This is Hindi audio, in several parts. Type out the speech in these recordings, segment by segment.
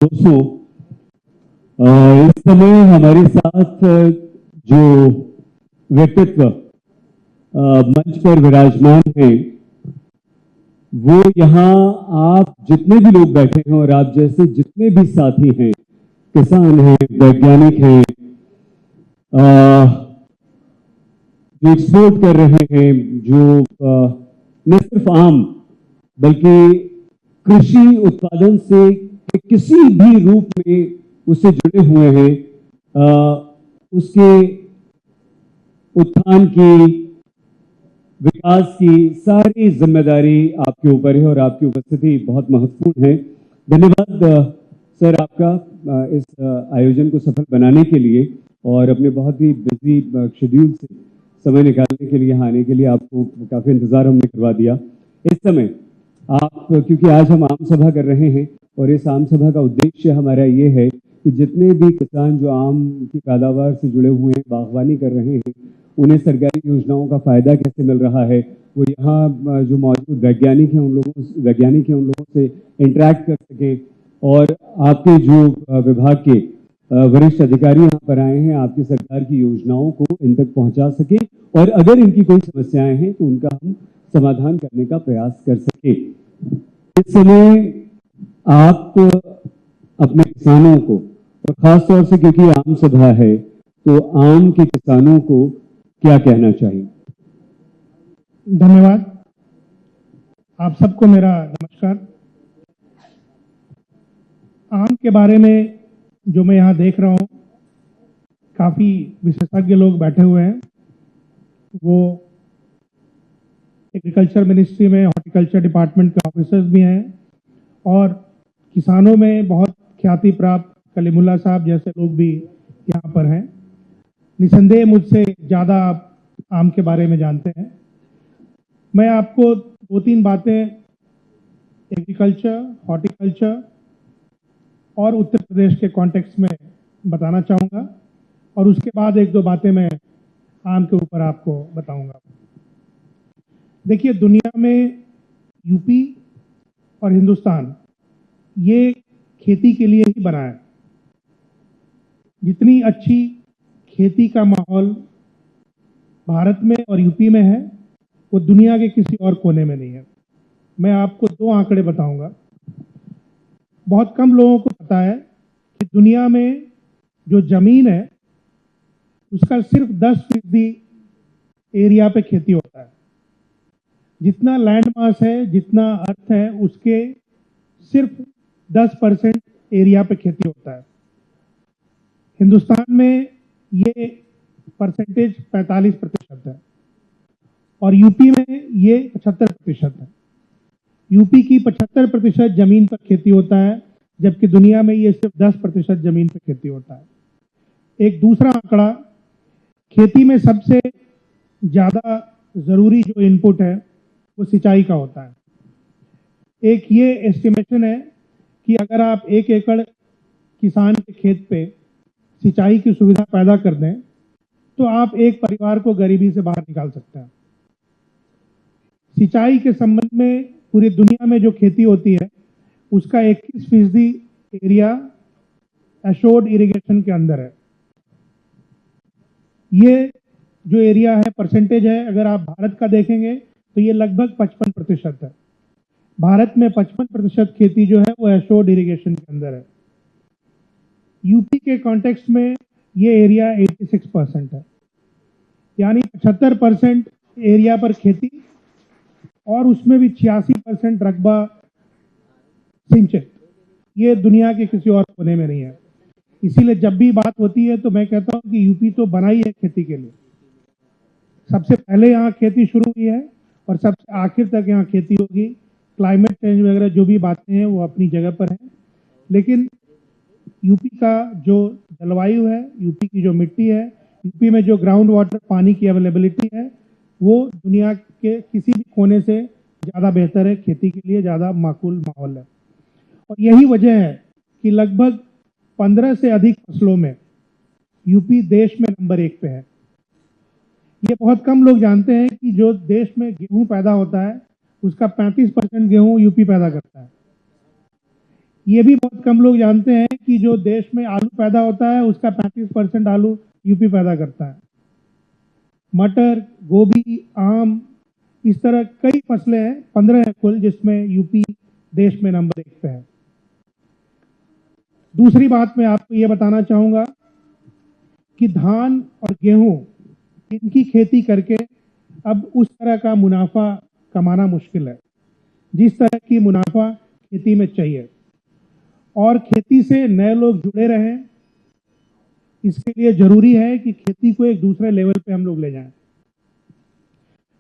दोस्तों, इस समय हमारे साथ जो व्यक्तित्व मंच पर विराजमान हैं, वो यहाँ आप जितने भी लोग बैठे हैं और आप जैसे जितने भी साथी हैं, किसान हैं, वैज्ञानिक हैं, जो एक्सपोर्ट कर रहे हैं, जो न सिर्फ आम बल्कि कृषि उत्पादन से किसी भी रूप में उससे जुड़े हुए हैं, उसके उत्थान की, विकास की सारी जिम्मेदारी आपके ऊपर है और आपकी उपस्थिति बहुत महत्वपूर्ण है। धन्यवाद सर आपका इस आयोजन को सफल बनाने के लिए और अपने बहुत ही बिजी शेड्यूल से समय निकालने के लिए, यहाँ आने के लिए आपको काफ़ी इंतज़ार हमने करवा दिया। इस समय आप, क्योंकि आज हम आम सभा कर रहे हैं और इस आम सभा का उद्देश्य हमारा ये है कि जितने भी किसान जो आम की पैदावार से जुड़े हुए हैं, बागवानी कर रहे हैं, उन्हें सरकारी योजनाओं का फायदा कैसे मिल रहा है, वो यहाँ जो मौजूद वैज्ञानिक हैं उन लोगों से इंटरेक्ट कर सकें और आपके जो विभाग के वरिष्ठ अधिकारी यहाँ पर आए हैं, आपकी सरकार की योजनाओं को इन तक पहुंचा सके और अगर इनकी कोई समस्याएं हैं तो उनका हम समाधान करने का प्रयास कर सके। इस समय आप अपने किसानों को, और खास तौर से क्योंकि आम सभा है, तो आम के किसानों को क्या कहना चाहिए? धन्यवाद। आप सबको मेरा नमस्कार। आम के बारे में जो मैं यहाँ देख रहा हूँ, काफ़ी विशेषज्ञ लोग बैठे हुए हैं। वो एग्रीकल्चर मिनिस्ट्री में हॉर्टिकल्चर डिपार्टमेंट के ऑफिसर्स भी हैं और किसानों में बहुत ख्याति प्राप्त कलीमुल्ला साहब जैसे लोग भी यहाँ पर हैं। निसंदेह मुझसे ज़्यादा आप आम के बारे में जानते हैं। मैं आपको दो तीन बातें एग्रीकल्चर, हॉर्टिकल्चर और उत्तर प्रदेश के कॉन्टेक्स्ट में बताना चाहूँगा और उसके बाद एक दो बातें मैं आम के ऊपर आपको बताऊँगा। देखिए, दुनिया में यूपी और हिंदुस्तान ये खेती के लिए ही बना है। जितनी अच्छी खेती का माहौल भारत में और यूपी में है, वो दुनिया के किसी और कोने में नहीं है। मैं आपको दो आंकड़े बताऊंगा। बहुत कम लोगों को पता है कि दुनिया में जो जमीन है उसका सिर्फ 10% एरिया पे खेती होता है। जितना लैंड मास है, जितना अर्थ है, उसके सिर्फ 10% एरिया पे खेती होता है। हिंदुस्तान में ये परसेंटेज 45% है और यूपी में ये 75% है। यूपी की 75% जमीन पर खेती होता है, जबकि दुनिया में ये सिर्फ 10% जमीन पर खेती होता है। एक दूसरा आंकड़ा, खेती में सबसे ज्यादा जरूरी जो इनपुट है वो सिंचाई का होता है। एक ये एस्टिमेशन है कि अगर आप 1 एकड़ किसान के खेत पे सिंचाई की सुविधा पैदा कर दें तो आप एक परिवार को गरीबी से बाहर निकाल सकते हैं। सिंचाई के संबंध में पूरी दुनिया में जो खेती होती है उसका 21% एरिया एशोर्ड इरिगेशन के अंदर है। ये जो एरिया है, परसेंटेज है, अगर आप भारत का देखेंगे तो ये लगभग 55% है। भारत में 55% खेती जो है वो एशोर्ड इरिगेशन के अंदर है। यूपी के कॉन्टेक्स्ट में ये एरिया 86% है, यानी 75% एरिया पर खेती और उसमें भी 86% रकबा सिंचित। ये दुनिया के किसी और कोने में नहीं है। इसीलिए जब भी बात होती है तो मैं कहता हूं कि यूपी तो बना ही है खेती के लिए। सबसे पहले यहाँ खेती शुरू हुई है और सबसे आखिर तक यहाँ खेती होगी। क्लाइमेट चेंज वगैरह जो भी बातें हैं वो अपनी जगह पर हैं, लेकिन यूपी का जो जलवायु है, यूपी की जो मिट्टी है, यूपी में जो ग्राउंड वाटर पानी की अवेलेबिलिटी है, वो दुनिया के किसी भी कोने से ज़्यादा बेहतर है। खेती के लिए ज़्यादा माकूल माहौल है और यही वजह है कि लगभग 15 से अधिक फसलों में यूपी देश में नंबर 1 पे है। ये बहुत कम लोग जानते हैं कि जो देश में गेहूं पैदा होता है उसका 35% गेहूं यूपी पैदा करता है। ये भी बहुत कम लोग जानते हैं कि जो देश में आलू पैदा होता है उसका 35% आलू यूपी पैदा करता है। मटर, गोभी, आम, इस तरह कई फसलें हैं, 15 हैं कुल, जिसमें यूपी देश में नंबर 1 पे है। दूसरी बात मैं आपको ये बताना चाहूंगा कि धान और गेहूं, इनकी खेती करके अब उस तरह का मुनाफा कमाना मुश्किल है जिस तरह की मुनाफा खेती में चाहिए, और खेती से नए लोग जुड़े रहें, इसके लिए जरूरी है कि खेती को एक दूसरे लेवल पे हम लोग ले जाएं।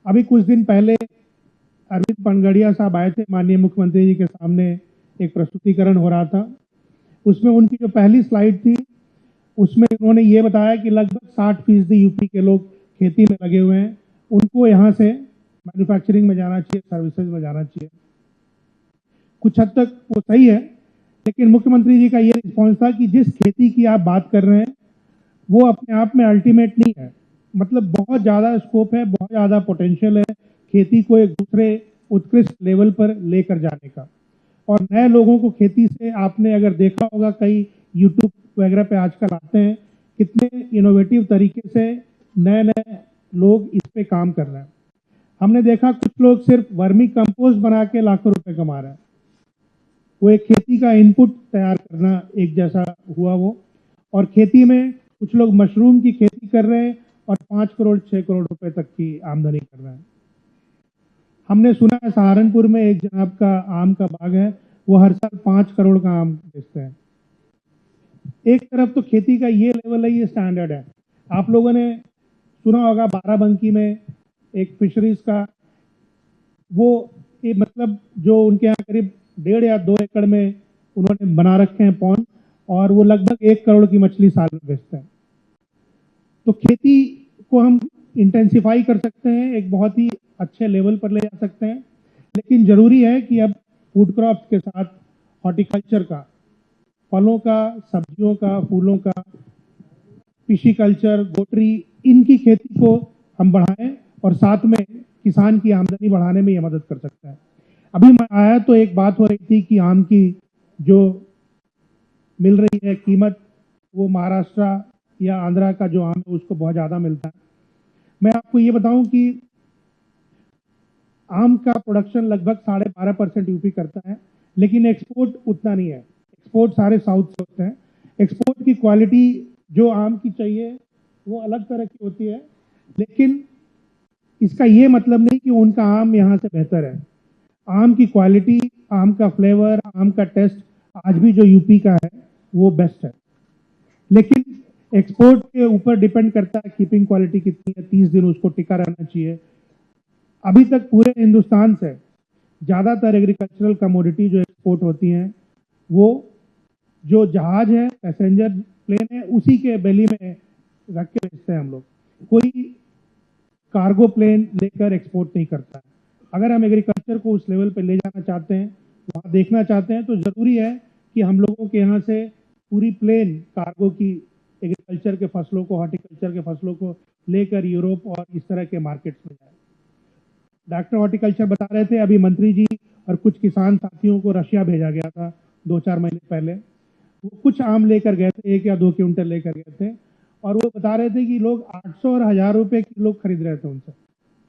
अभी कुछ दिन पहले अरविंद पनगड़िया साहब आए थे, माननीय मुख्यमंत्री जी के सामने एक प्रस्तुतिकरण हो रहा था। उसमें उनकी जो पहली स्लाइड थी, उसमें उन्होंने ये बताया कि लगभग 60% यूपी के लोग खेती में लगे हुए हैं, उनको यहाँ से मैन्युफैक्चरिंग में जाना चाहिए, सर्विसेज में जाना चाहिए। कुछ हद तक वो सही है, लेकिन मुख्यमंत्री जी का ये रिस्पॉन्स था कि जिस खेती की आप बात कर रहे हैं वो अपने आप में अल्टीमेट नहीं है, मतलब बहुत ज़्यादा स्कोप है, बहुत ज़्यादा पोटेंशियल है खेती को एक दूसरे उत्कृष्ट लेवल पर लेकर जाने का। और नए लोगों को खेती से, आपने अगर देखा होगा, कई यूट्यूब वगैरह पे आजकल आते हैं, कितने इनोवेटिव तरीके से नए नए लोग इस पे काम कर रहे हैं। हमने देखा कुछ लोग सिर्फ वर्मी कंपोस्ट बना के लाखों रुपए कमा रहे हैं। वो एक खेती का इनपुट तैयार करना एक जैसा हुआ वो, और खेती में कुछ लोग मशरूम की खेती कर रहे हैं और 5 करोड़ 6 करोड़ रुपए तक की आमदनी कर रहे हैं। हमने सुना है सहारनपुर में एक जनाब का आम का बाग है, वो हर साल 5 करोड़ का आम बेचते हैं। एक तरफ तो खेती का ये लेवल है, ये स्टैंडर्ड है। आप लोगों ने सुना होगा बाराबंकी में एक फिशरीज का, वो मतलब जो उनके यहाँ करीब 1.5 या 2 एकड़ में उन्होंने बना रखे हैं पॉन्ड, और वो लगभग 1 करोड़ की मछली साल में बेचते हैं। तो खेती को हम इंटेंसिफाई कर सकते हैं, एक बहुत ही अच्छे लेवल पर ले जा सकते हैं, लेकिन जरूरी है कि अब फूड क्रॉप्स के साथ हॉर्टिकल्चर का, फलों का, सब्जियों का, फूलों का, पिशीकल्चर, गोटरी, इनकी खेती को हम बढ़ाएं और साथ में किसान की आमदनी बढ़ाने में यह मदद कर सकता है। अभी मैं आया तो एक बात हो रही थी कि आम की जो मिल रही है कीमत, वो महाराष्ट्र या आंध्रा का जो आम है उसको बहुत ज़्यादा मिलता है। मैं आपको ये बताऊं कि आम का प्रोडक्शन लगभग 12.5% यूपी करता है, लेकिन एक्सपोर्ट उतना नहीं है। एक्सपोर्ट सारे साउथ से होते हैं। एक्सपोर्ट की क्वालिटी जो आम की चाहिए वो अलग तरह की होती है, लेकिन इसका ये मतलब नहीं कि उनका आम यहाँ से बेहतर है। आम की क्वालिटी, आम का फ्लेवर, आम का टेस्ट आज भी जो यूपी का है वो बेस्ट है, लेकिन एक्सपोर्ट के ऊपर डिपेंड करता है कीपिंग क्वालिटी कितनी है, 30 दिन उसको टिका रहना चाहिए। अभी तक पूरे हिंदुस्तान से ज़्यादातर एग्रीकल्चरल कमोडिटी जो एक्सपोर्ट होती हैं, वो जो जहाज है, पैसेंजर प्लेन है, उसी के बेली में रख के बेचते हैं हम लोग। कोई कार्गो प्लेन लेकर एक्सपोर्ट नहीं करता है। अगर हम एग्रीकल्चर को उस लेवल पर ले जाना चाहते हैं, वहाँ देखना चाहते हैं, तो ज़रूरी है कि हम लोगों के यहाँ से पूरी प्लेन कार्गो की एग्रीकल्चर के फसलों को, हॉर्टिकल्चर के फसलों को लेकर यूरोप और इस तरह के मार्केट्स में जाए। डॉक्टर हॉर्टिकल्चर बता रहे थे, अभी मंत्री जी और कुछ किसान साथियों को रशिया भेजा गया था 2-4 महीने पहले। वो कुछ आम लेकर गए थे, 1 या 2 क्विंटल लेकर गए थे, और वो बता रहे थे कि लोग 800 और 1000 रुपए किलो खरीद रहे थे उनसे,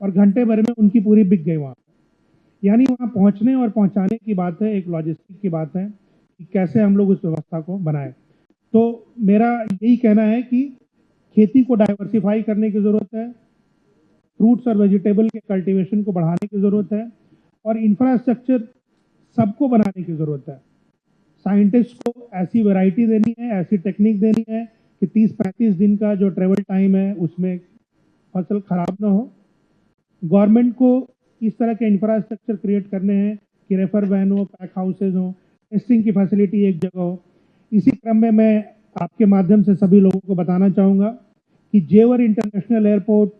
और घंटे भर में उनकी पूरी बिक गई वहाँ। यानी वहाँ पहुँचने और पहुँचाने की बात है, एक लॉजिस्टिक की बात है कि कैसे हम लोग उस व्यवस्था को बनाएं। तो मेरा यही कहना है कि खेती को डाइवर्सिफाई करने की ज़रूरत है, फ्रूट्स और वेजिटेबल के कल्टीवेशन को बढ़ाने की ज़रूरत है, और इंफ्रास्ट्रक्चर सबको बनाने की ज़रूरत है। साइंटिस्ट को ऐसी वैरायटी देनी है, ऐसी टेक्निक देनी है कि 30-35 दिन का जो ट्रेवल टाइम है उसमें फसल खराब ना हो। गवर्नमेंट को इस तरह के इंफ्रास्ट्रक्चर क्रिएट करने हैं कि रेफर वैन हो, पैक हाउसेज हो, टेस्टिंग की फैसिलिटी एक जगह हो। इसी क्रम में मैं आपके माध्यम से सभी लोगों को बताना चाहूँगा कि जेवर इंटरनेशनल एयरपोर्ट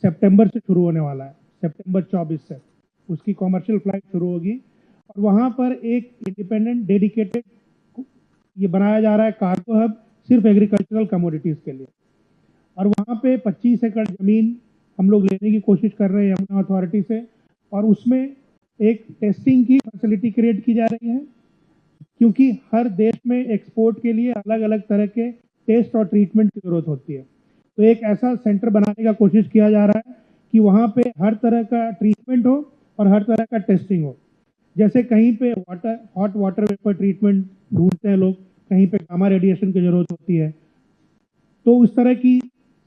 सितंबर से शुरू होने वाला है, सितंबर 24 से उसकी कॉमर्शियल फ्लाइट शुरू होगी, और वहाँ पर एक इंडिपेंडेंट डेडिकेटेड ये बनाया जा रहा है कार्गो हब, सिर्फ एग्रीकल्चरल कमोडिटीज़ के लिए। और वहाँ पे 25 एकड़ ज़मीन हम लोग लेने की कोशिश कर रहे हैं यमुना अथॉरिटी से, और उसमें एक टेस्टिंग की फैसिलिटी क्रिएट की जा रही है क्योंकि हर देश में एक्सपोर्ट के लिए अलग अलग तरह के टेस्ट और ट्रीटमेंट की जरूरत होती है। तो एक ऐसा सेंटर बनाने का कोशिश किया जा रहा है कि वहाँ पे हर तरह का ट्रीटमेंट हो और हर तरह का टेस्टिंग हो। जैसे कहीं पे हॉट वाटर वेपर ट्रीटमेंट ढूंढते हैं लोग, कहीं पे गामा रेडिएशन की जरूरत होती है, तो उस तरह की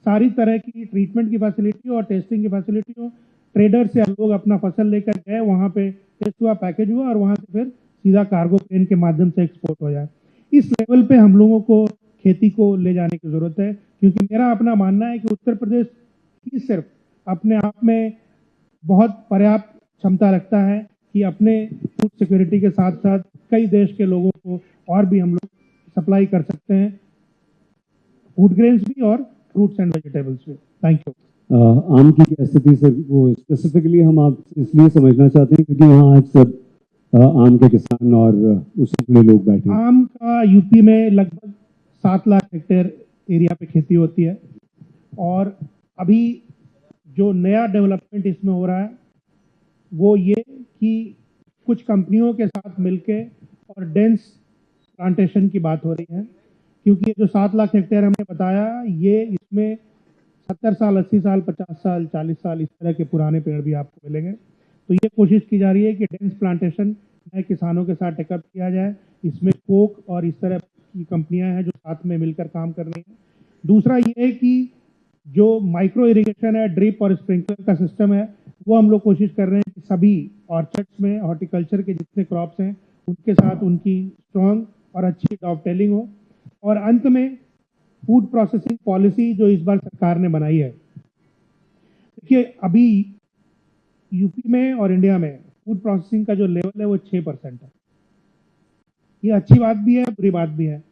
सारी तरह की ट्रीटमेंट की फैसिलिटी और टेस्टिंग की फैसिलिटी हो। ट्रेडर से लोग अपना फसल लेकर गए, वहाँ पे टेस्ट हुआ, पैकेज हुआ और वहाँ से फिर सीधा कार्गो प्लेन के माध्यम से एक्सपोर्ट हो जाए। इस लेवल पे हम लोगों को खेती को ले जाने की जरूरत है, क्योंकि मेरा अपना मानना है कि उत्तर प्रदेश ही सिर्फ अपने आप में बहुत पर्याप्त क्षमता रखता है कि अपने फूड सिक्योरिटी के साथ साथ कई देश के लोगों को और भी हम लोग सप्लाई कर सकते हैं, फूड ग्रेन्स भी और फ्रूट्स एंड वेजिटेबल्स भी। Thank you. आम की क्या स्थिति से वो स्पेसिफिकली हम आप इसलिए समझना चाहते हैं क्योंकि यहाँ आज सब आम के किसान और उससे जुड़े लोग बैठे हैं। आम का यूपी में लगभग 7 लाख हेक्टेयर एरिया पे खेती होती है, और अभी जो नया डेवलपमेंट इसमें हो रहा है वो ये कि कुछ कंपनियों के साथ मिलके और डेंस प्लांटेशन की बात हो रही है, क्योंकि ये जो 7 लाख हेक्टेयर हमने बताया, ये इसमें 70 साल, 80 साल, 50 साल, 40 साल इस तरह के पुराने पेड़ भी आपको मिलेंगे। तो ये कोशिश की जा रही है कि डेंस प्लांटेशन नए किसानों के साथ टेकअप किया जाए। इसमें कोक और इस तरह की कंपनियां हैं जो साथ में मिलकर काम कर रही हैं। दूसरा ये है कि जो माइक्रो इरिगेशन है, ड्रिप और स्प्रिंकलर का सिस्टम है, वो हम लोग कोशिश कर रहे हैं कि सभी ऑर्चर्ड्स में हॉर्टिकल्चर के जितने क्रॉप्स हैं उनके साथ उनकी स्ट्रॉन्ग और अच्छी डॉपटेलिंग हो। और अंत में फूड प्रोसेसिंग पॉलिसी जो इस बार सरकार ने बनाई है, देखिए अभी यूपी में और इंडिया में फूड प्रोसेसिंग का जो लेवल है वो 6% है। ये अच्छी बात भी है, बुरी बात भी है।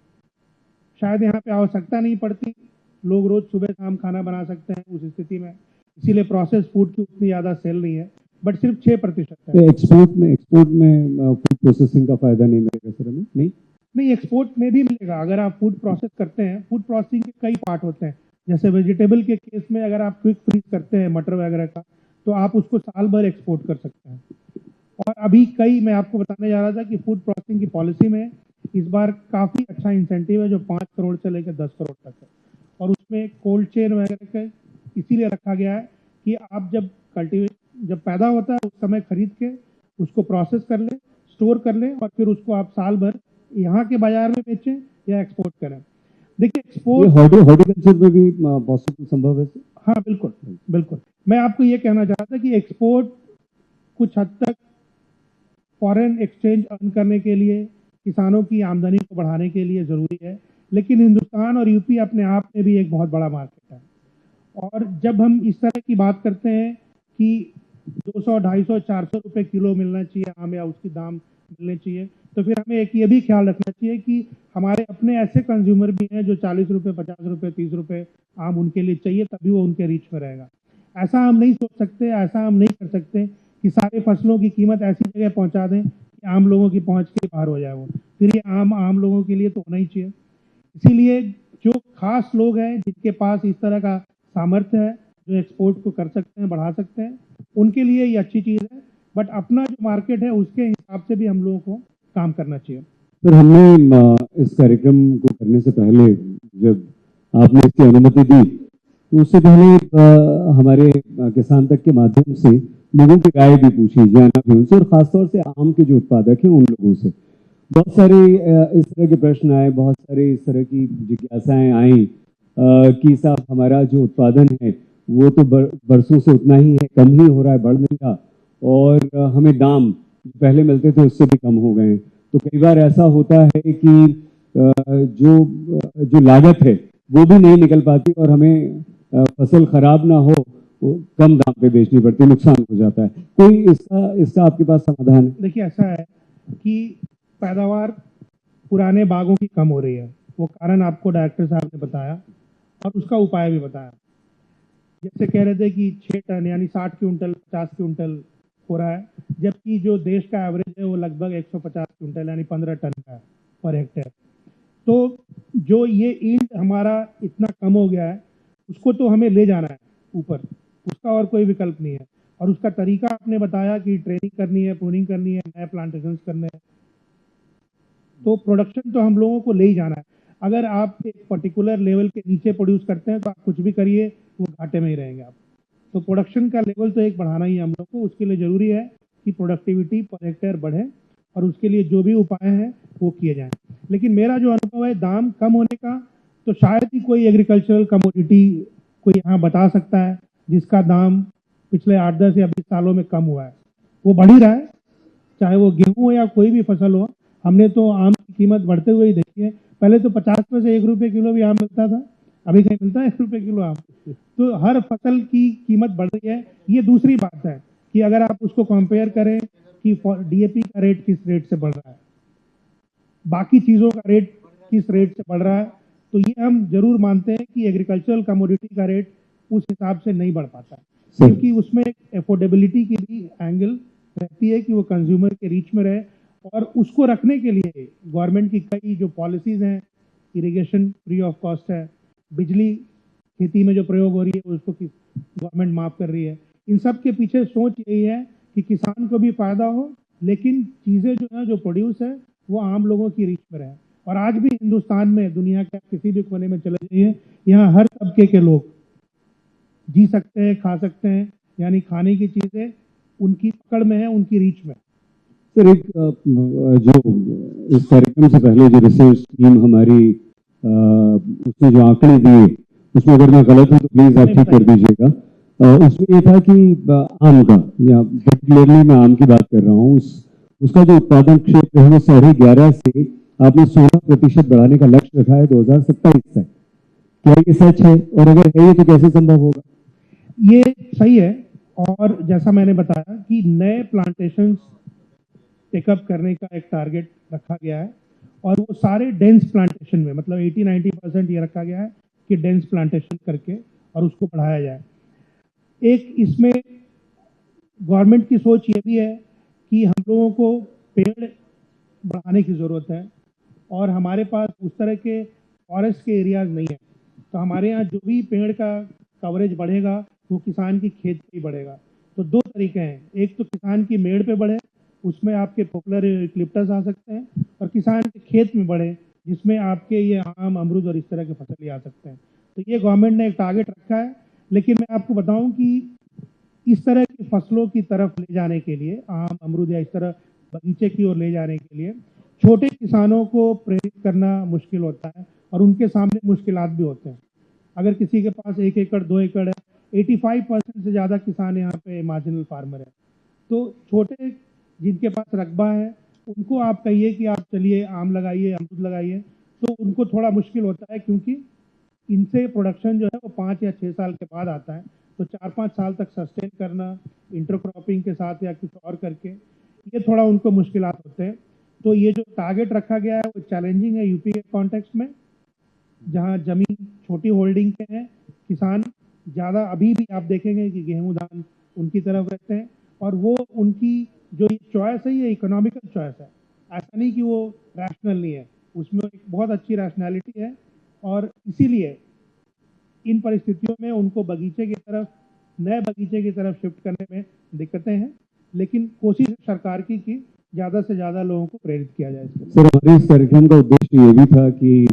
शायद यहाँ पे आवश्यकता नहीं पड़ती, लोग रोज सुबह शाम खाना बना सकते हैं उस स्थिति में, इसीलिए प्रोसेस फूड की उतनी ज्यादा सेल नहीं है, बट सिर्फ 6% है। एक्सपोर्ट में फूड प्रोसेसिंग का फायदा नहीं मिलेगा सर हमें? नहीं, एक्सपोर्ट में भी मिलेगा। अगर आप फूड प्रोसेस करते हैं, फूड प्रोसेसिंग के कई पार्ट होते हैं। जैसे वेजिटेबल के केस में अगर आप क्विक फ्रीज करते हैं मटर वगैरह का, तो आप उसको साल भर एक्सपोर्ट कर सकते हैं। और अभी मैं आपको बताने जा रहा था कि फूड प्रोसेसिंग की पॉलिसी में इस बार काफी अच्छा इंसेंटिव है जो 5 करोड़ से लेकर 10 करोड़ तक है। और उसमें कोल्ड चेन वगैरह का इसीलिए रखा गया है कि आप जब पैदा होता है उस समय खरीद के उसको प्रोसेस कर लें, स्टोर कर लें और फिर उसको आप साल भर यहाँ के बाजार में बेचें या एक्सपोर्ट करें। देखिए एक्सपोर्ट हॉर्टिकल्चर में भी पॉसिबल संभव है सर? हाँ बिल्कुल बिल्कुल। मैं आपको ये कहना चाह रहा था कि एक्सपोर्ट कुछ हद तक फॉरेन एक्सचेंज अर्न करने के लिए, किसानों की आमदनी को बढ़ाने के लिए जरूरी है, लेकिन हिंदुस्तान और यूपी अपने आप में भी एक बहुत बड़ा मार्केट है। और जब हम इस तरह की बात करते हैं कि 200, 250, 400 रुपए किलो मिलना चाहिए आम या उसकी दाम मिलने चाहिए, तो फिर हमें एक ये भी ख्याल रखना चाहिए कि हमारे अपने ऐसे कंज्यूमर भी हैं जो 40 रुपए, 50 रुपए, 30 रुपए आम उनके लिए चाहिए, तभी वो उनके रीच में रहेगा। ऐसा हम नहीं सोच सकते, ऐसा हम नहीं कर सकते कि सारे फसलों की कीमत ऐसी जगह पहुंचा दें कि आम लोगों की पहुंच के बाहर हो जाए वो। फिर ये आम लोगों के लिए तो होना ही चाहिए। इसीलिए जो खास लोग हैं जिनके पास इस तरह का सामर्थ्य है, जो एक्सपोर्ट को कर सकते हैं, बढ़ा सकते हैं, उनके लिए ये अच्छी चीज़ है। बट अपना जो मार्केट है उसके हिसाब से भी हम लोगों को काम करना चाहिए। सर हमने इस कार्यक्रम को करने से पहले जब आपने इसकी अनुमति दी तो उससे पहले हमारे किसान तक के माध्यम से लोगों की राय भी पूछी, जाना भी उनसे, और खासतौर से आम के जो उत्पादक हैं उन लोगों से बहुत सारे इस तरह के प्रश्न आए, बहुत सारे इस तरह की जिज्ञासाएं आई कि साहब हमारा जो उत्पादन है वो तो बरसों से उतना ही है, कम ही हो रहा है, बढ़ नहीं रहा, और हमें दाम पहले मिलते थे उससे भी कम हो गए। तो कई बार ऐसा होता है कि जो लागत है वो भी नहीं निकल पाती और हमें फसल खराब ना हो वो कम दाम पे बेचनी पड़ती है, नुकसान हो जाता है। कोई इसका आपके पास समाधान है? देखिए ऐसा है कि पैदावार पुराने बागों की कम हो रही है, वो कारण आपको डायरेक्टर साहब ने बताया और उसका उपाय भी बताया। जैसे कह रहे थे कि 6 टन यानी 60 क्विंटल, 50 क्विंटल हो रहा है, जबकि जो देश का एवरेज है वो लगभग 150 क्विंटल यानी 15 टन का है पर हेक्टेयर। तो जो ये ईल्ड हमारा इतना कम हो गया है उसको तो हमें ले जाना है ऊपर, उसका और कोई विकल्प नहीं है। और उसका तरीका आपने बताया कि ट्रेनिंग करनी है, प्रूनिंग करनी है, नए प्लांटेशन करने हैं। तो प्रोडक्शन तो हम लोगों को ले ही जाना है। अगर आप एक पर्टिकुलर लेवल के नीचे प्रोड्यूस करते हैं तो आप कुछ भी करिए, वो घाटे में ही रहेंगे आप। तो प्रोडक्शन का लेवल तो एक बढ़ाना ही है हम लोग को। उसके लिए ज़रूरी है कि प्रोडक्टिविटी पर हेक्टेयर बढ़े और उसके लिए जो भी उपाय हैं वो किए जाएँ। लेकिन मेरा जो अनुभव है दाम कम होने का, तो शायद ही कोई एग्रीकल्चरल कमोडिटी कोई यहाँ बता सकता है जिसका दाम पिछले 8-10 या 20 सालों में कम हुआ है। वो बढ़ ही रहा है, चाहे वो गेहूं हो या कोई भी फसल हो। हमने तो आम की कीमत बढ़ते हुए ही देखी है। पहले तो 50 में से 1 रुपये किलो भी आम मिलता था, अभी कहीं मिलता है 1 रुपये किलो आम? तो हर फसल की कीमत बढ़ रही है। ये दूसरी बात है कि अगर आप उसको कंपेयर करें कि डीएपी का रेट किस रेट से बढ़ रहा है, बाकी चीज़ों का रेट किस रेट से बढ़ रहा है, तो ये हम जरूर मानते हैं कि एग्रीकल्चरल कमोडिटी का रेट उस हिसाब से नहीं बढ़ पाता है, क्योंकि उसमें एक अफोर्डेबिलिटी की भी एंगल रहती है कि वो कंज्यूमर के रीच में रहे। और उसको रखने के लिए गवर्नमेंट की कई जो पॉलिसीज़ हैं, इरिगेशन फ्री ऑफ कॉस्ट है, बिजली खेती में जो प्रयोग हो रही है उसको गवर्नमेंट माफ़ कर रही है। इन सब के पीछे सोच यही है कि किसान को भी फ़ायदा हो, लेकिन चीज़ें जो है जो प्रोड्यूस है वो आम लोगों की रीच में रहे। और आज भी हिंदुस्तान में, दुनिया के किसी भी कोने में चले जाइए, यहाँ हर तबके के लोग जी सकते हैं, खा सकते हैं, यानी खाने की चीज़ें उनकी पकड़ में है, उनकी रीच में। सर एक जो इस कार्यक्रम से पहले जो रिसर्च टीम हमारी उसने जो आंकड़े दिए, उसमें अगर मैं गलत हूँ तो प्लीज आप ठीक कर दीजिएगा। उसमें ये था कि आम का, या पर्टिकुलरली मैं आम की बात कर रहा हूँ, उसका जो उत्पादन क्षेत्र है वो 11.5 से आपने 16% बढ़ाने का लक्ष्य रखा है 2027 तक। क्या ये सच है? और अगर है ये तो कैसे संभव होगा? ये सही है। और जैसा मैंने बताया कि नए प्लांटेशंस टेकअप करने का एक टारगेट रखा गया है, और वो सारे डेंस प्लांटेशन में, मतलब 80-90% ये रखा गया है कि डेंस प्लांटेशन करके और उसको बढ़ाया जाए। एक इसमें गवर्नमेंट की सोच ये भी है कि हम लोगों को पेड़ बढ़ाने की ज़रूरत है, और हमारे पास उस तरह के फॉरेस्ट के एरियाज नहीं है। तो हमारे यहाँ जो भी पेड़ का कवरेज बढ़ेगा वो किसान की खेत पे ही बढ़ेगा। तो 2 तरीके हैं, एक तो किसान की मेड़ पे बढ़े, उसमें आपके पॉपुलर यूकलिप्टस आ सकते हैं, और किसान के खेत में बढ़े जिसमें आपके ये आम, अमरूद और इस तरह के फसल ही आ सकते हैं। तो ये गवर्नमेंट ने एक टारगेट रखा है। लेकिन मैं आपको बताऊं कि इस तरह की फसलों की तरफ ले जाने के लिए, आम, अमरूद या इस तरह बगीचे की ओर ले जाने के लिए छोटे किसानों को प्रेरित करना मुश्किल होता है, और उनके सामने मुश्किलात भी होते हैं। अगर किसी के पास 1 एकड़ 2 एकड़ है, 85% से ज़्यादा किसान यहाँ पे मार्जिनल फार्मर है। तो छोटे जिनके पास रकबा है उनको आप कहिए कि आप चलिए आम लगाइए, अमरूद लगाइए, तो उनको थोड़ा मुश्किल होता है, क्योंकि इनसे प्रोडक्शन जो है वो 5 या 6 साल के बाद आता है। तो 4-5 साल तक सस्टेन करना इंटरक्रॉपिंग के साथ या कुछ और करके, ये थोड़ा उनको मुश्किलात होते हैं। तो ये जो टारगेट रखा गया है वो चैलेंजिंग है यूपी के कॉन्टेक्स्ट में, जहाँ जमीन छोटी होल्डिंग के हैं, किसान ज़्यादा अभी भी आप देखेंगे कि गेहूं धान उनकी तरफ रहते हैं, और वो उनकी जो चॉइस है ये इकोनॉमिकल चॉइस है, ऐसा नहीं कि वो रैशनल नहीं है, उसमें एक बहुत अच्छी रैशनैलिटी है। और इसीलिए इन परिस्थितियों में उनको बगीचे की तरफ, नए बगीचे की तरफ शिफ्ट करने में दिक्कतें हैं। लेकिन कोशिश सरकार की कि ज़्यादा से ज़्यादा लोगों को प्रेरित किया जाए इसके लिए। सर हमारे इस कार्यक्रम का उद्देश्य ये भी था कि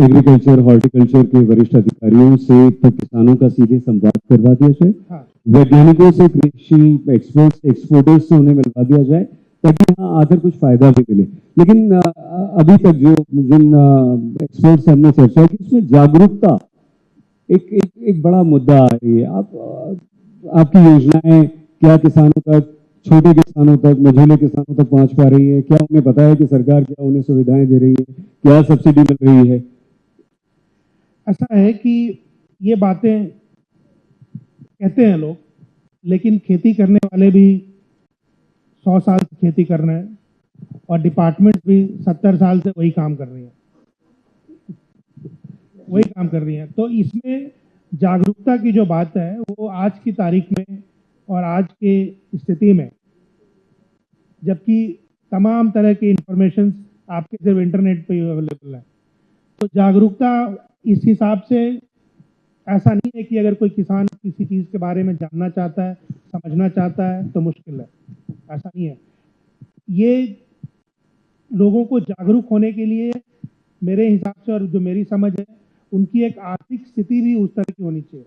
एग्रीकल्चर, हॉर्टिकल्चर के वरिष्ठ अधिकारियों से तो किसानों का सीधे संवाद करवा दिया जाए, हाँ, वैज्ञानिकों से, कृषि एक्सपर्ट्स, एक्सपोर्टर्स से उन्हें मिलवा दिया जाए, ताकि यहाँ आकर कुछ फायदा भी मिले। लेकिन अभी तक जो जिन एक्सपर्ट्स से हमने चर्चा की उसमें जागरूकता एक बड़ा मुद्दा आ रही है। आपकी योजनाएं क्या किसानों तक, छोटे किसानों तक, मझोले किसानों तक पहुंच पा रही है? क्या उन्हें पता है कि सरकार क्या उन्हें सुविधाएं दे रही है, क्या सब्सिडी मिल रही है? ऐसा है कि ये बातें कहते हैं लोग, लेकिन खेती करने वाले भी 100 साल से खेती कर रहे हैं, और डिपार्टमेंट्स भी 70 साल से वही काम कर रही हैं, वही काम कर रही हैं। तो इसमें जागरूकता की जो बात है वो आज की तारीख में और आज की स्थिति में, जबकि तमाम तरह की इंफॉर्मेशन आपके सिर्फ इंटरनेट पे ही अवेलेबल है, तो जागरूकता इस हिसाब से ऐसा नहीं है कि अगर कोई किसान किसी चीज़ के बारे में जानना चाहता है, समझना चाहता है तो मुश्किल है, ऐसा नहीं है। ये लोगों को जागरूक होने के लिए मेरे हिसाब से और जो मेरी समझ है, उनकी एक आर्थिक स्थिति भी उस तरह की होनी चाहिए।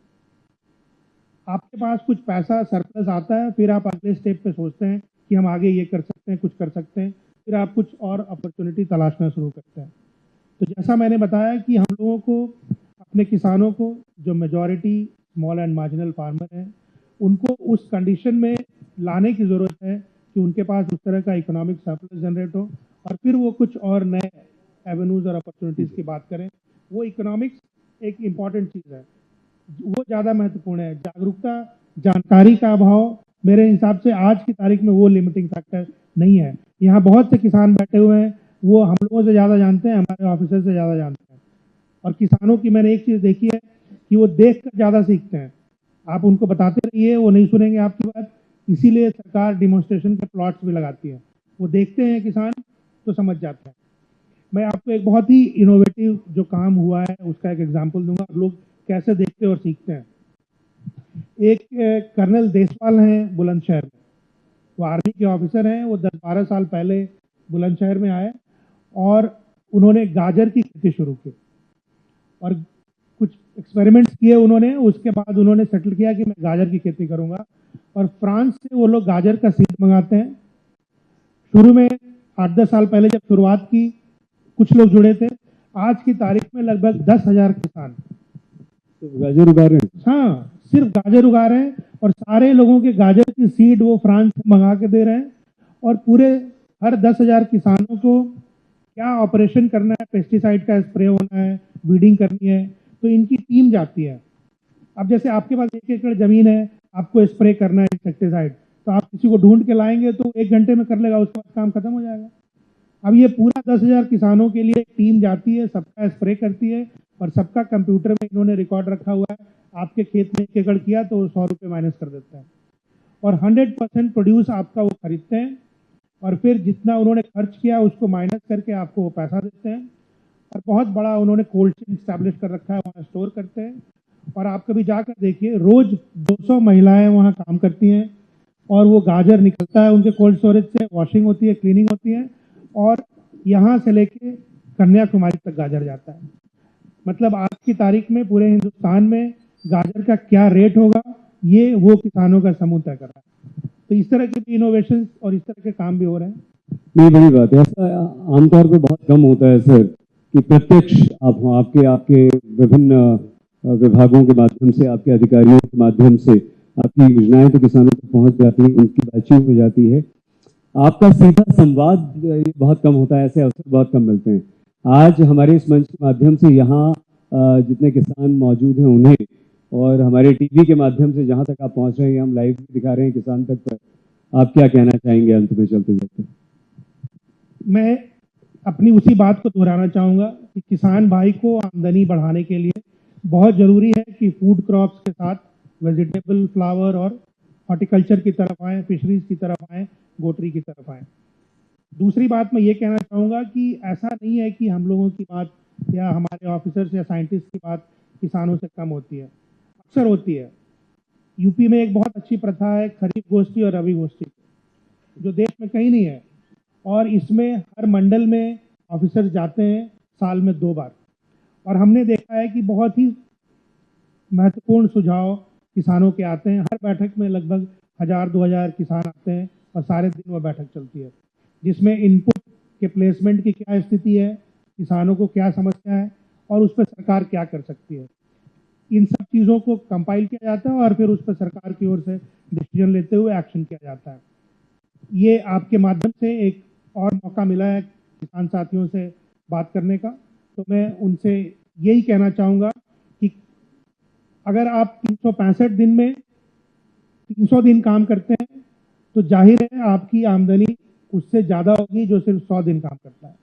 आपके पास कुछ पैसा सरप्लस आता है, फिर आप अगले स्टेप पे सोचते हैं कि हम आगे ये कर सकते हैं, कुछ कर सकते हैं, फिर आप कुछ और अपॉर्चुनिटी तलाशना शुरू करते हैं। तो जैसा मैंने बताया कि हम लोगों को, अपने किसानों को, जो majority small and marginal farmer हैं, उनको उस कंडीशन में लाने की ज़रूरत है कि उनके पास उस तरह का इकोनॉमिक सरप्लस जनरेट हो, और फिर वो कुछ और नए एवेन्यूज़ और अपॉर्चुनिटीज़ की बात करें। वो इकोनॉमिक्स एक इम्पॉर्टेंट चीज़ है, वो ज़्यादा महत्वपूर्ण है। जागरूकता, जानकारी का अभाव मेरे हिसाब से आज की तारीख में वो लिमिटिंग फैक्टर नहीं है। यहाँ बहुत से किसान बैठे हुए हैं, वो हम लोगों से ज़्यादा जानते हैं, हमारे ऑफिसर से ज़्यादा जानते हैं। और किसानों की मैंने एक चीज़ देखी है कि वो देख कर ज़्यादा सीखते हैं। आप उनको बताते रहिए, वो नहीं सुनेंगे आपकी बात। इसीलिए सरकार डिमॉन्स्ट्रेशन के प्लॉट्स भी लगाती है, वो देखते हैं किसान तो समझ जाते हैं। मैं आपको एक बहुत ही इनोवेटिव जो काम हुआ है उसका एक एग्जांपल दूंगा, लोग कैसे देखते और सीखते हैं। एक कर्नल देसवाल हैं बुलंदशहर में, वो आर्मी के ऑफिसर हैं। वो 10-12 साल पहले बुलंदशहर में आए और उन्होंने गाजर की खेती शुरू की और कुछ एक्सपेरिमेंट्स किए उन्होंने। उसके बाद उन्होंने सेटल किया कि मैं गाजर की खेती करूंगा, और फ्रांस से वो लोग गाजर का सीड मंगाते हैं। शुरू में 8-10 साल पहले जब शुरुआत की, कुछ लोग जुड़े थे। आज की तारीख में लगभग 10,000 किसान तो गाजर उगा रहे हैं। हाँ, सिर्फ गाजर उगा रहे हैं, और सारे लोगों के गाजर की सीड वो फ्रांस से मंगा के दे रहे हैं। और पूरे हर 10,000 किसानों को क्या ऑपरेशन करना है, पेस्टिसाइड का स्प्रे होना है, वीडिंग करनी है, तो इनकी टीम जाती है। अब जैसे आपके पास 1 एकड़ जमीन है, आपको स्प्रे करना है इंसेक्टिसाइड, तो आप किसी को ढूंढ के लाएंगे तो 1 घंटे में कर लेगा, उसके बाद काम खत्म हो जाएगा। अब ये पूरा 10,000 किसानों के लिए टीम जाती है, सबका स्प्रे करती है, और सबका कंप्यूटर में इन्होंने रिकॉर्ड रखा हुआ है। आपके खेत में 1 एकड़ किया तो 100 रुपये माइनस कर देते हैं, और 100% प्रोड्यूस आपका वो खरीदते हैं, और फिर जितना उन्होंने खर्च किया उसको माइनस करके आपको वो पैसा देते हैं। और बहुत बड़ा उन्होंने कोल्ड चेन स्टैब्लिश कर रखा है, वहाँ स्टोर करते हैं। और आप कभी जाकर देखिए, रोज 200 महिलाएं वहाँ काम करती हैं, और वो गाजर निकलता है उनके कोल्ड स्टोरेज से, वॉशिंग होती है, क्लीनिंग होती है, और यहाँ से लेके कन्याकुमारी तक गाजर जाता है। मतलब आज की तारीख में पूरे हिंदुस्तान में गाजर का क्या रेट होगा, ये वो किसानों का समूह तय कर रहा है। तो इस तरह के भी इनोवेशन और इस तरह के काम भी हो रहे हैं। नहीं, बड़ी बात है। ऐसा आमतौर पर बहुत कम होता है सर, कि प्रत्यक्ष आपके आपके विभिन्न विभागों के माध्यम से, आपके अधिकारियों के माध्यम से आपकी योजनाएं तो किसानों तक पहुंच जाती हैं, उनकी बातचीत हो जाती है। आपका सीधा संवाद ये बहुत कम होता है, ऐसे अवसर बहुत कम मिलते हैं। आज हमारे इस मंच के माध्यम से यहाँ जितने किसान मौजूद हैं उन्हें, और हमारे टीवी के माध्यम से जहाँ तक आप पहुँच रहे हैं, हम लाइव दिखा रहे हैं किसान तक, पर आप क्या कहना चाहेंगे अंत में चलते चलते? मैं अपनी उसी बात को दोहराना चाहूँगा कि किसान भाई को आमदनी बढ़ाने के लिए बहुत ज़रूरी है कि फूड क्रॉप्स के साथ वेजिटेबल, फ्लावर और हॉर्टिकल्चर की तरफ आएँ, फिशरीज की तरफ आएँ, गोटरी की तरफ आएँ। दूसरी बात मैं ये कहना चाहूँगा कि ऐसा नहीं है कि हम लोगों की बात या हमारे ऑफिसर्स या साइंटिस्ट की बात किसानों से कम होती है, अक्सर होती है। यूपी में एक बहुत अच्छी प्रथा है, खरीफ गोष्ठी और रबी गोष्ठी, जो देश में कहीं नहीं है। और इसमें हर मंडल में ऑफिसर्स जाते हैं साल में 2 बार, और हमने देखा है कि बहुत ही महत्वपूर्ण सुझाव किसानों के आते हैं। हर बैठक में लगभग 1000-2000 किसान आते हैं, और सारे दिन वह बैठक चलती है, जिसमें इनपुट के प्लेसमेंट की क्या स्थिति है, किसानों को क्या समस्या है, और उस पर सरकार क्या कर सकती है। इन सब चीज़ों को कंपाइल किया जाता है, और फिर उस पर सरकार की ओर से डिसीजन लेते हुए एक्शन किया जाता है। ये आपके माध्यम से एक और मौका मिला है किसान साथियों से बात करने का, तो मैं उनसे यही कहना चाहूँगा कि अगर आप 365 दिन में 300 दिन काम करते हैं, तो जाहिर है आपकी आमदनी उससे ज़्यादा होगी जो सिर्फ 100 दिन काम करता है।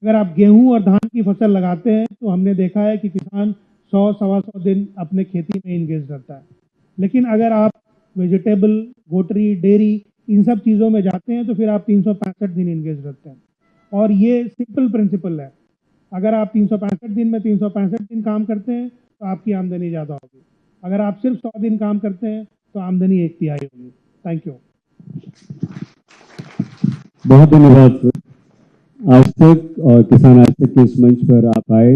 अगर आप गेहूं और धान की फसल लगाते हैं, तो हमने देखा है कि किसान 100-125 दिन अपने खेती में इंगेज रहता है। लेकिन अगर आप वेजिटेबल, गोटरी, डेयरी, इन सब चीज़ों में जाते हैं, तो फिर आप 365 दिन इंगेज रहते हैं। और ये सिंपल प्रिंसिपल है, अगर आप 365 दिन में 365 दिन काम करते हैं, तो आपकी आमदनी ज़्यादा होगी। अगर आप सिर्फ 100 दिन काम करते हैं, तो आमदनी 1/3 होगी। Thank you. बहुत धन्यवाद सर। आज तक और किसान आज तक के इस मंच पर आप आए,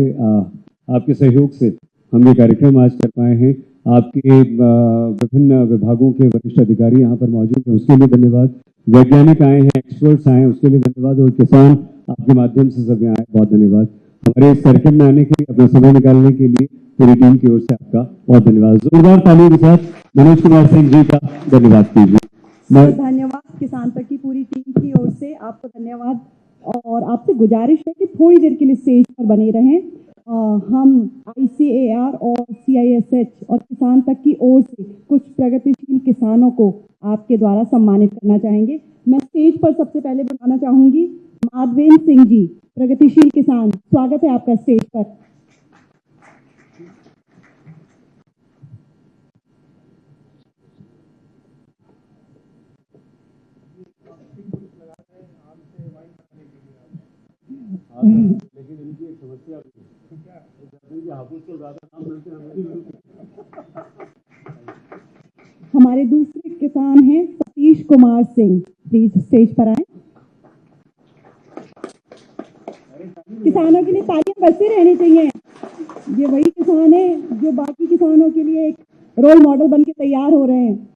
आपके सहयोग से हम ये कार्यक्रम आज कर पाए हैं। आपके विभिन्न विभागों के वरिष्ठ अधिकारी यहाँ पर मौजूद हैं, उसके लिए धन्यवाद। वैज्ञानिक आए हैं, एक्सपर्ट्स आए हैं, उसके लिए धन्यवाद। और किसान आपके माध्यम से सब यहाँ आए, बहुत धन्यवाद। हमारे इस कार्यक्रम में आने के लिए, अपना समय निकालने के लिए पूरी टीम की ओर से आपका बहुत धन्यवाद। जोरदार तालियों के साथ मनोज कुमार सिंह जी का धन्यवाद कीजिए। धन्यवाद किसान तक की पूरी टीम की ओर से आपको धन्यवाद। और आपसे गुजारिश है कि थोड़ी देर के लिए स्टेज पर बने रहें। हम ICAR और CISH और किसान तक की ओर से कुछ प्रगतिशील किसानों को आपके द्वारा सम्मानित करना चाहेंगे। मैं स्टेज पर सबसे पहले बुलाना चाहूंगी माधवेंद्र सिंह जी, प्रगतिशील किसान। स्वागत है आपका स्टेज पर। लेकिन इनकी एक समस्या हमारे दूसरे किसान हैं सतीश कुमार सिंह, प्लीज स्टेज पर आए। किसानों के लिए तालियां बजती रहनी चाहिए। ये वही किसान है जो बाकी किसानों के लिए एक रोल मॉडल बन के तैयार हो रहे हैं।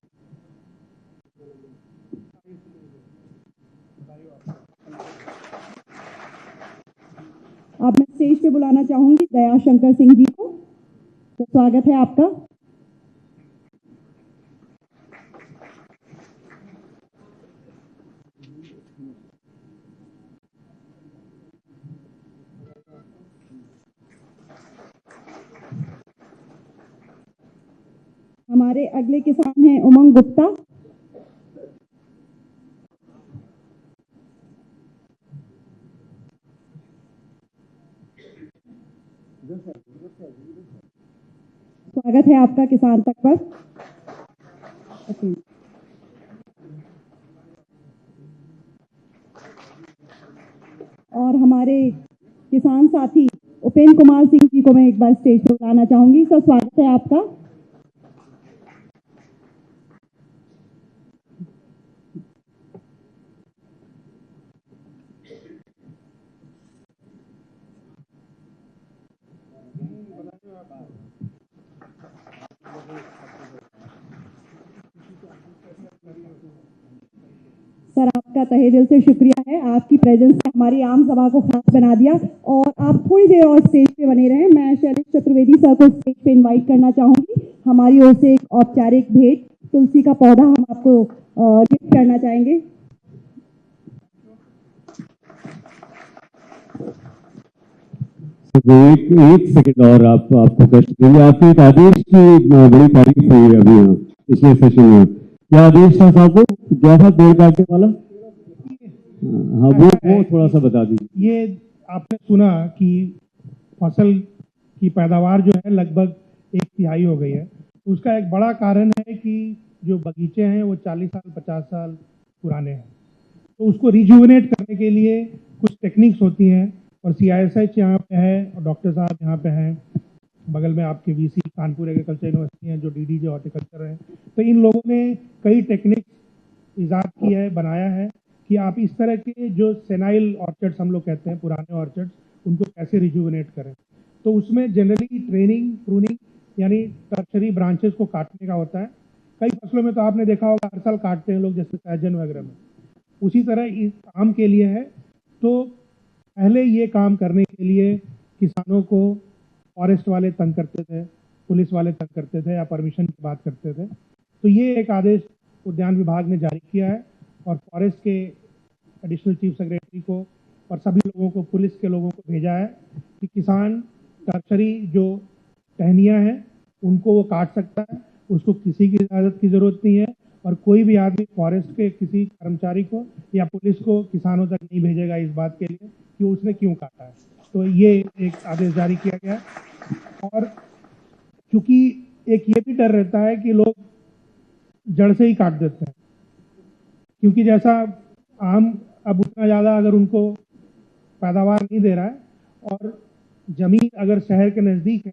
अब मैं स्टेज पे बुलाना चाहूंगी दयाशंकर सिंह जी को। तो स्वागत है आपका। हमारे अगले किसान हैं उमंग गुप्ता। स्वागत है आपका किसान तक पर। और हमारे किसान साथी उपेंद्र कुमार सिंह जी को मैं एक बार स्टेज पर बुलाना चाहूंगी। सर स्वागत है आपका। सर आपका तहे दिल से शुक्रिया है। आपकी प्रेजेंस ने हमारी आम सभा को खास बना दिया। और आप थोड़ी देर और स्टेज पे बने रहें। मैं शैलेश चतुर्वेदी सर को स्टेज पे इनवाइट करना चाहूंगी। हमारी ओर से एक औपचारिक भेंट तुलसी का पौधा हम आपको गिफ्ट करना चाहेंगे। एक सेकंड और आपको कष्ट देंगे। आपके एक आदेश की बड़ी तारीफ हुई है अभी यहाँ पिछले सेशन में। क्या आदेश था साहब को? क्या था पेड़ काटने वाला? हाँ वो थोड़ा सा बता दीजिए। ये आपने सुना कि फसल की पैदावार जो है लगभग 1/3 हो गई है। तो उसका एक बड़ा कारण है कि जो बगीचे हैं वो 40 साल 50 साल पुराने हैं। तो उसको रिजुविनेट करने के लिए कुछ टेक्निक्स होती हैं। और CISH यहाँ पे है और डॉक्टर साहब यहाँ पे हैं। बगल में आपके VC कानपुर एग्रीकल्चर यूनिवर्सिटी हैं जो DDJ हॉर्टिकल्चर हैं। तो इन लोगों ने कई टेक्निक्स ईजाद की है, बनाया है कि आप इस तरह के जो सेनाइल ऑर्चर्ड्स हम लोग कहते हैं, पुराने ऑर्चर्ड्स, उनको कैसे रिजुविनेट करें। तो उसमें जनरली ट्रेनिंग, प्रूनिंग यानी टर्शरी ब्रांचेस को काटने का होता है। कई फसलों में तो आपने देखा होगा हर साल काटते हैं लोग, जैसे सहजन वगैरह में। उसी तरह इस आम के लिए है। तो पहले ये काम करने के लिए किसानों को फॉरेस्ट वाले तंग करते थे, पुलिस वाले तंग करते थे या परमिशन की बात करते थे। तो ये एक आदेश उद्यान विभाग ने जारी किया है और फॉरेस्ट के एडिशनल चीफ सेक्रेटरी को और सभी लोगों को, पुलिस के लोगों को भेजा है कि किसान टर्शरी जो टहनियाँ हैं उनको वो काट सकता है, उसको किसी की इजाज़त की ज़रूरत नहीं है। और कोई भी आदमी फॉरेस्ट के किसी कर्मचारी को या पुलिस को किसानों तक नहीं भेजेगा इस बात के लिए कि उसने क्यों काटा है। तो ये एक आदेश जारी किया गया है। और क्योंकि एक ये भी डर रहता है कि लोग जड़ से ही काट देते हैं, क्योंकि जैसा आम अब उतना ज़्यादा अगर उनको पैदावार नहीं दे रहा है और ज़मीन अगर शहर के नज़दीक है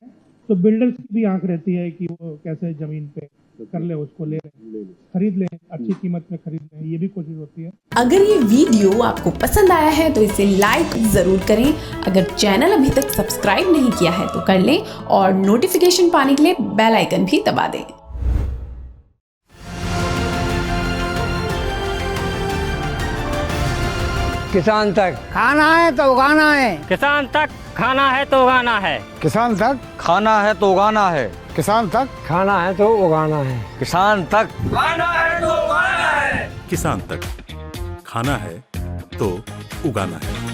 तो बिल्डर्स की भी आंख रहती है कि वो कैसे ज़मीन पे कर ले, उसको ले लें, खरीद लें, अच्छी कीमत में खरीद लें, ये भी कोशिश होती है। अगर ये वीडियो आपको पसंद आया है तो इसे लाइक जरूर करें। अगर चैनल अभी तक सब्सक्राइब नहीं किया है तो कर लें और नोटिफिकेशन पाने के लिए बेल आइकन भी दबा दें। किसान तक खाना है तो उगाना है, किसान तक खाना है तो उगाना है, किसान तक खाना है तो उगाना है, किसान तक खाना है तो उगाना है, किसान तक खाना है तो उगाना है, किसान तक खाना है तो उगाना है।